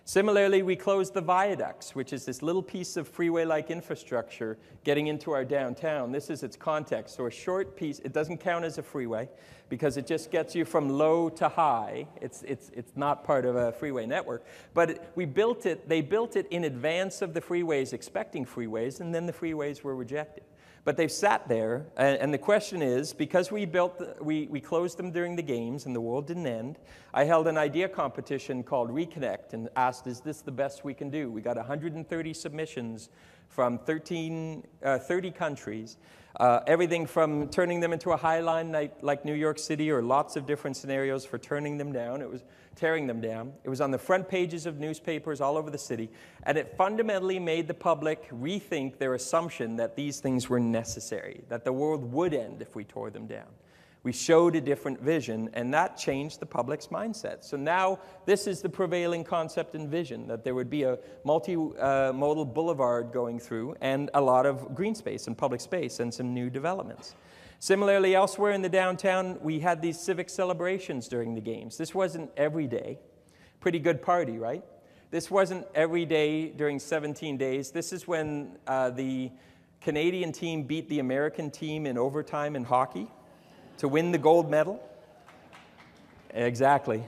Similarly, we closed the viaducts, which is this little piece of freeway-like infrastructure getting into our downtown. This is its context. So a short piece, it doesn't count as a freeway because it just gets you from low to high. It's not part of a freeway network. But they built it in advance of the freeways, expecting freeways, and then the freeways were rejected. But they've sat there, and the question is, because we closed them during the games and the world didn't end, I held an idea competition called Reconnect and asked, is this the best we can do? We got 130 submissions from 30 countries, everything from turning them into a high line like New York City, or lots of different scenarios for turning them down. It was tearing them down. It was on the front pages of newspapers all over the city, and it fundamentally made the public rethink their assumption that these things were necessary, that the world would end if we tore them down. We showed a different vision, and that changed the public's mindset. So now this is the prevailing concept and vision, that there would be a multimodal boulevard going through and a lot of green space and public space and some new developments. Similarly, elsewhere in the downtown, we had these civic celebrations during the games. This wasn't every day. Pretty good party, right? This wasn't every day during 17 days. This is when the Canadian team beat the American team in overtime in hockey to win the gold medal. Exactly.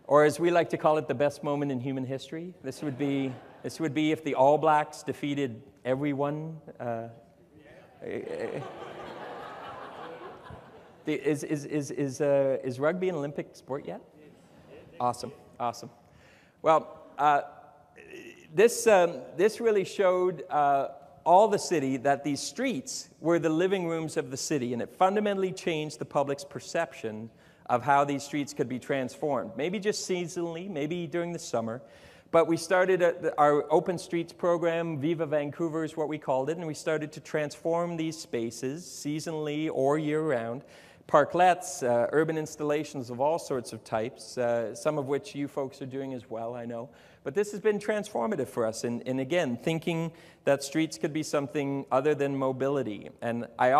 Or as we like to call it, the best moment in human history. This would be if the All Blacks defeated everyone. Is rugby an Olympic sport yet? Awesome, awesome. Well, this really showed all the city that these streets were the living rooms of the city, and it fundamentally changed the public's perception of how these streets could be transformed. Maybe just seasonally, maybe during the summer. But we started our Open Streets program, Viva Vancouver is what we called it, and we started to transform these spaces seasonally or year-round. Parklets, urban installations of all sorts of types, some of which you folks are doing as well, I know. But this has been transformative for us, and again, thinking that streets could be something other than mobility. And I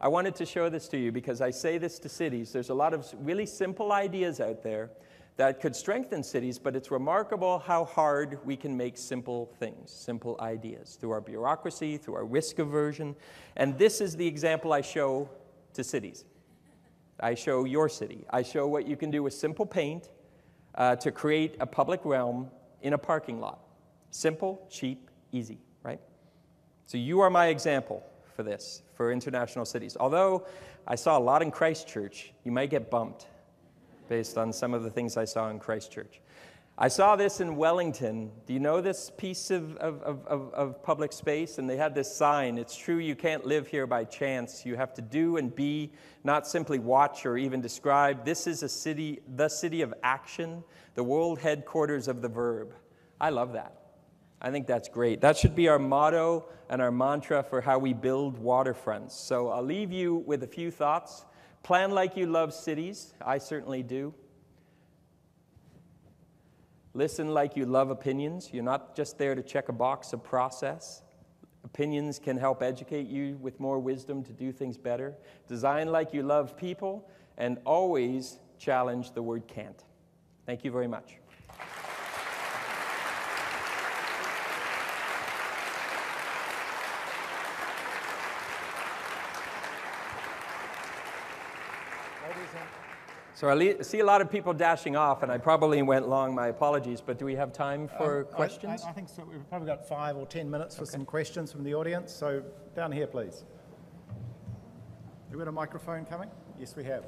wanted to show this to you because I say this to cities. There's a lot of really simple ideas out there that could strengthen cities, but it's remarkable how hard we can make simple things, simple ideas, through our bureaucracy, through our risk aversion. And this is the example I show to cities. I show your city. I show what you can do with simple paint to create a public realm in a parking lot. Simple, cheap, easy, right? So you are my example for this, for international cities. Although I saw a lot in Christchurch, you might get bumped based on some of the things I saw in Christchurch. I saw this in Wellington. Do you know this piece of public space? And they had this sign, "It's true you can't live here by chance. You have to do and be, not simply watch or even describe. This is a city, the city of action, the world headquarters of the verb." I love that. I think that's great. That should be our motto and our mantra for how we build waterfronts. So I'll leave you with a few thoughts. Plan like you love cities. I certainly do. Listen like you love opinions. You're not just there to check a box of process. Opinions can help educate you with more wisdom to do things better. Design like you love people, and always challenge the word can't. Thank you very much. So I see a lot of people dashing off, and I probably went long. My apologies, but do we have time for questions? I think so. We've probably got 5 or 10 minutes for some questions from the audience. So down here, please. Have we got a microphone coming? Yes, we have.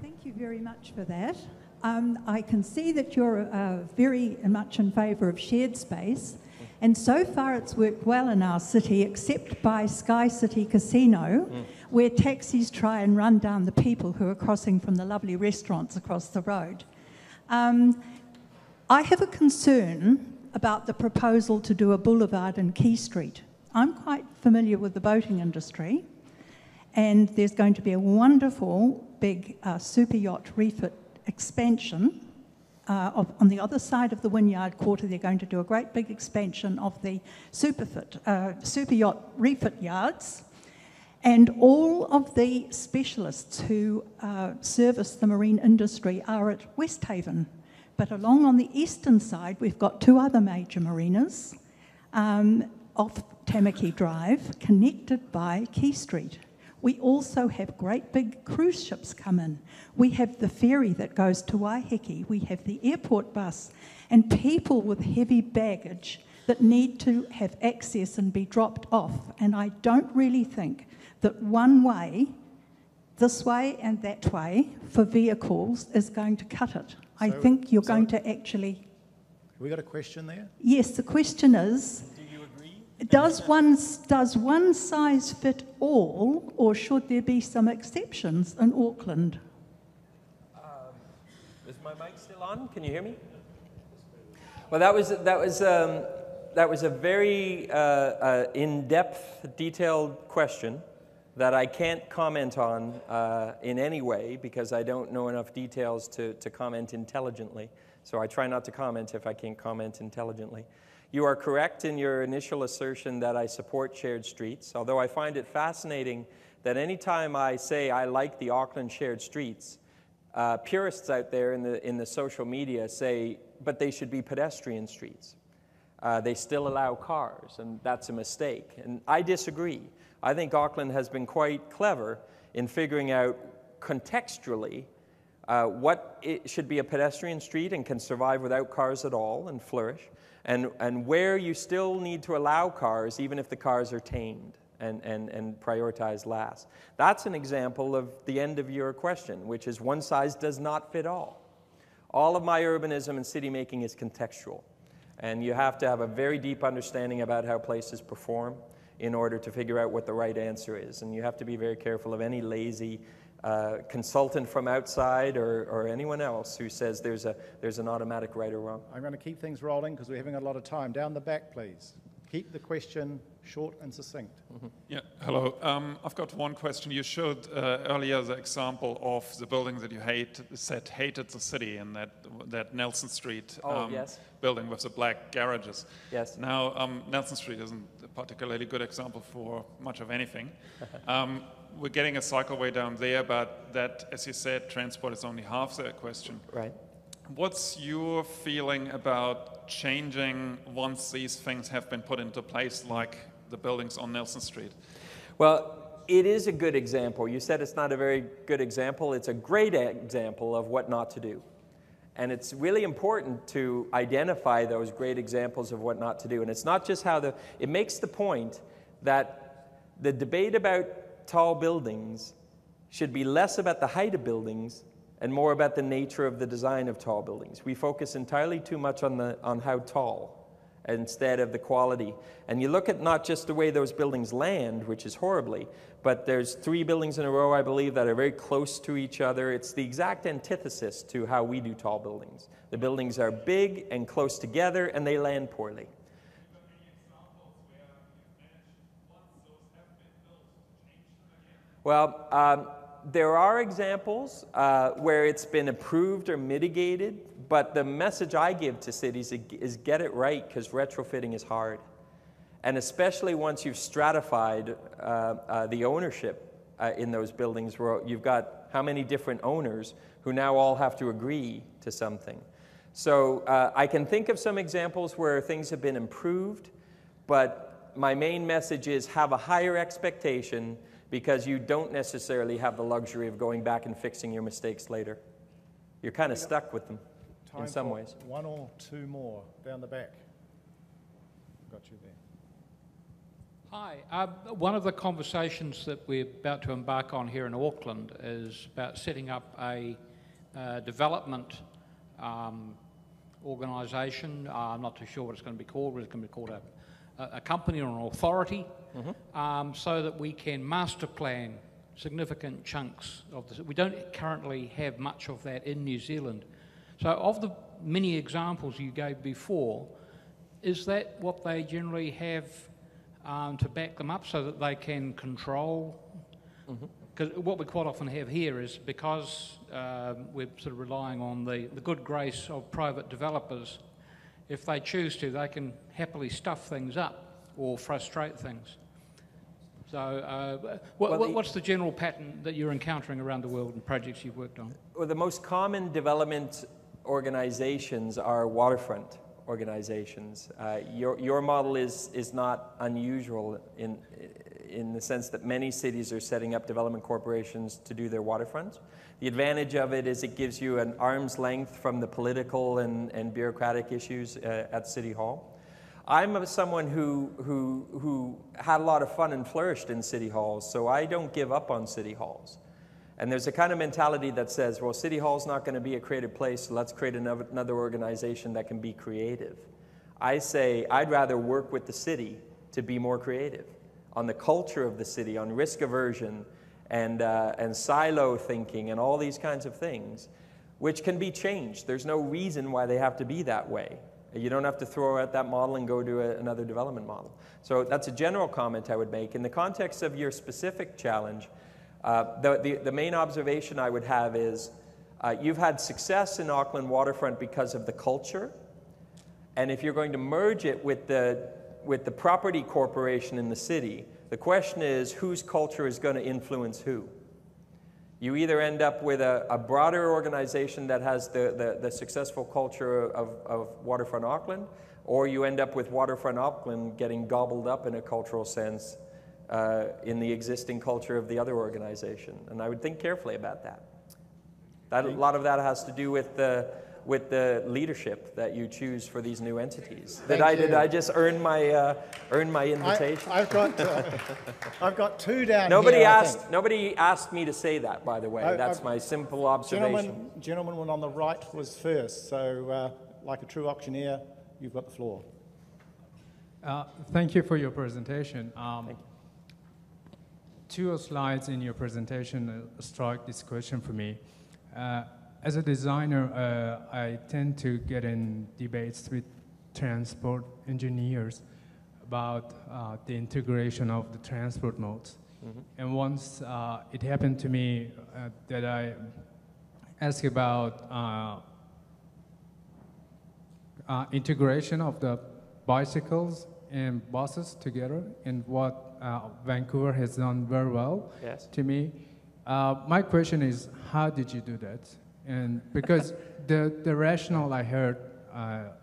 Thank you very much for that. I can see that you're very much in favour of shared space, and so far it's worked well in our city, except by Sky City Casino, where taxis try and run down the people who are crossing from the lovely restaurants across the road. I have a concern about the proposal to do a boulevard in Quay Street. I'm quite familiar with the boating industry, and there's going to be a wonderful big super yacht refit expansion. On the other side of the Wynyard Quarter, they're going to do a great big expansion of the super yacht refit yards. And all of the specialists who service the marine industry are at Westhaven. But along on the eastern side, we've got 2 other major marinas off Tamaki Drive, connected by Quay Street. We also have great big cruise ships come in. We have the ferry that goes to Waiheke. We have the airport bus. And people with heavy baggage that need to have access and be dropped off. And I don't really think that one way, this way and that way, for vehicles is going to cut it. I think you're going to actually... Have we got a question there? Yes, the question is... Do you agree? Does one size fit all, or should there be some exceptions in Auckland? Is my mic still on? Can you hear me? Well, that was a very in-depth, detailed question that I can't comment on in any way because I don't know enough details to comment intelligently. So I try not to comment if I can't comment intelligently. You are correct in your initial assertion that I support shared streets, although I find it fascinating that anytime I say I like the Auckland shared streets, purists out there in the social media say, but they should be pedestrian streets. They still allow cars, and that's a mistake. And I disagree. I think Auckland has been quite clever in figuring out contextually what it should be a pedestrian street and can survive without cars at all and flourish, and where you still need to allow cars even if the cars are tamed and prioritized last. That's an example of the end of your question, which is one size does not fit all. All of my urbanism and city making is contextual, and you have to have a very deep understanding about how places perform in order to figure out what the right answer is. And you have to be very careful of any lazy consultant from outside or anyone else who says there's an automatic right or wrong. I'm going to keep things rolling because we're having a lot of time. Down the back, please. Keep the question short and succinct. Mm-hmm. Yeah, hello. I've got one question. You showed earlier the example of the building that you hated the city, and that Nelson Street yes. building with the black garages. Yes. Now, Nelson Street isn't a particularly good example for much of anything. We're getting a cycleway down there, but that, as you said, transport is only half the question. Right. What's your feeling about changing once these things have been put into place, like the buildings on Nelson Street? Well, it is a good example. You said it's not a very good example. It's a great example of what not to do. And it's really important to identify those great examples of what not to do. And it's not just how it makes the point that the debate about tall buildings should be less about the height of buildings and more about the nature of the design of tall buildings. We focus entirely too much on how tall instead of the quality. And you look at not just the way those buildings land, which is horribly, but there's 3 buildings in a row, I believe, that are very close to each other. It's the exact antithesis to how we do tall buildings. The buildings are big and close together, and they land poorly. Well, there are examples where it's been improved or mitigated, but the message I give to cities is get it right, because retrofitting is hard. And especially once you've stratified the ownership in those buildings, where you've got how many different owners who now all have to agree to something. So I can think of some examples where things have been improved, but my main message is have a higher expectation, because you don't necessarily have the luxury of going back and fixing your mistakes later. You're kind of stuck with them in some ways. One or two more down the back. Got you there. Hi. One of the conversations that we're about to embark on here in Auckland is about setting up a development organisation. I'm not too sure what it's going to be called. It's going to be called a company or an authority, so that we can master plan significant chunks of this. We don't currently have much of that in New Zealand. So of the many examples you gave before, is that what they generally have to back them up so that they can control? Because what we quite often have here is, because we're sort of relying on the good grace of private developers, if they choose to, they can happily stuff things up or frustrate things. So what's the general pattern that you're encountering around the world in projects you've worked on? Well, the most common development organizations are waterfront organizations. Your model is not unusual in the sense that many cities are setting up development corporations to do their waterfronts. The advantage of it is it gives you an arm's length from the political and bureaucratic issues at City Hall. I'm someone who had a lot of fun and flourished in city halls, so I don't give up on city halls. And there's a kind of mentality that says, well, City Hall's not going to be a creative place, so let's create another organization that can be creative. I say, I'd rather work with the city to be more creative on the culture of the city, on risk aversion, and silo thinking, and all these kinds of things, which can be changed. There's no reason why they have to be that way. You don't have to throw out that model and go to another development model. So that's a general comment I would make. In the context of your specific challenge, the main observation I would have is you've had success in Auckland waterfront because of the culture, and if you're going to merge it with the property corporation in the city, the question is whose culture is going to influence who? You either end up with a broader organization that has the successful culture of Waterfront Auckland, or you end up with Waterfront Auckland getting gobbled up in a cultural sense in the existing culture of the other organization. And I would think carefully about that. A lot of that has to do with the leadership that you choose for these new entities. Did I just earn my invitation? I've got two down Nobody here. Nobody asked me to say that, by the way. That's my simple observation. Gentleman on the right was first, so like a true auctioneer, you've got the floor. Thank you for your presentation. Thank you. Two slides in your presentation struck this question for me. As a designer, I tend to get in debates with transport engineers about the integration of the transport modes. Mm-hmm. And once it happened to me that I asked about integration of the bicycles and buses together, and what Vancouver has done very well. Yes. To me. My question is, how did you do that? And because the rationale I heard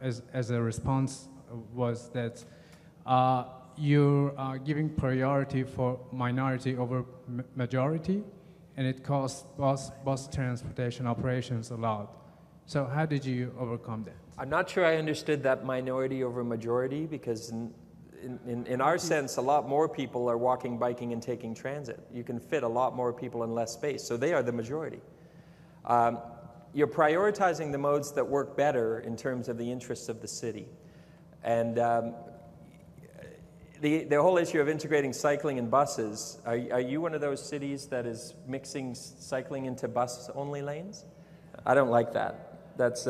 as a response was that you're giving priority for minority over majority, and it costs bus transportation operations a lot. So how did you overcome that? I'm not sure I understood that minority over majority, because in our sense, a lot more people are walking, biking, and taking transit. You can fit a lot more people in less space, so they are the majority. You're prioritizing the modes that work better in terms of the interests of the city. And the whole issue of integrating cycling and buses, are you one of those cities that is mixing cycling into bus-only lanes? I don't like that. That's...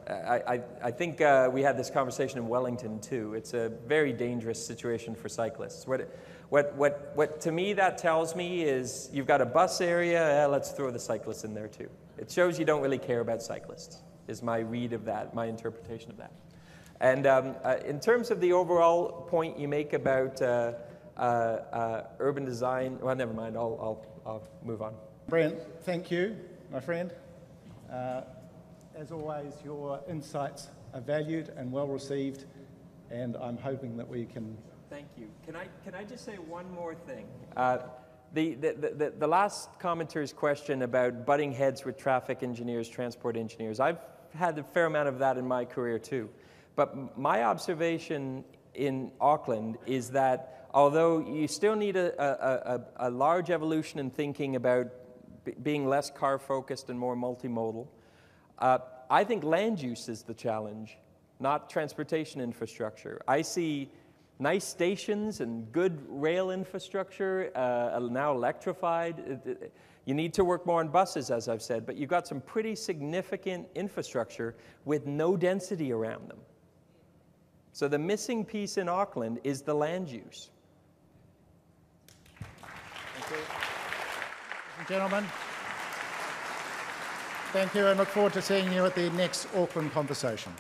I think we had this conversation in Wellington too. It's a very dangerous situation for cyclists. What to me that tells me is you've got a bus area, let's throw the cyclists in there too. It shows you don't really care about cyclists, is my read of that, my interpretation of that. And in terms of the overall point you make about urban design, well, never mind, I'll move on. Brent, thank you, my friend. As always, your insights are valued and well received, and I'm hoping that we can... Thank you. Can I just say one more thing? The last commenter's question about butting heads with traffic engineers, transport engineers, I've had a fair amount of that in my career too. But my observation in Auckland is that although you still need a large evolution in thinking about being less car-focused and more multimodal, I think land use is the challenge, not transportation infrastructure. I see nice stations and good rail infrastructure, now electrified. You need to work more on buses, as I've said, but you've got some pretty significant infrastructure with no density around them. So the missing piece in Auckland is the land use. Thank you. Gentlemen. Thank you, and look forward to seeing you at the next Auckland conversation.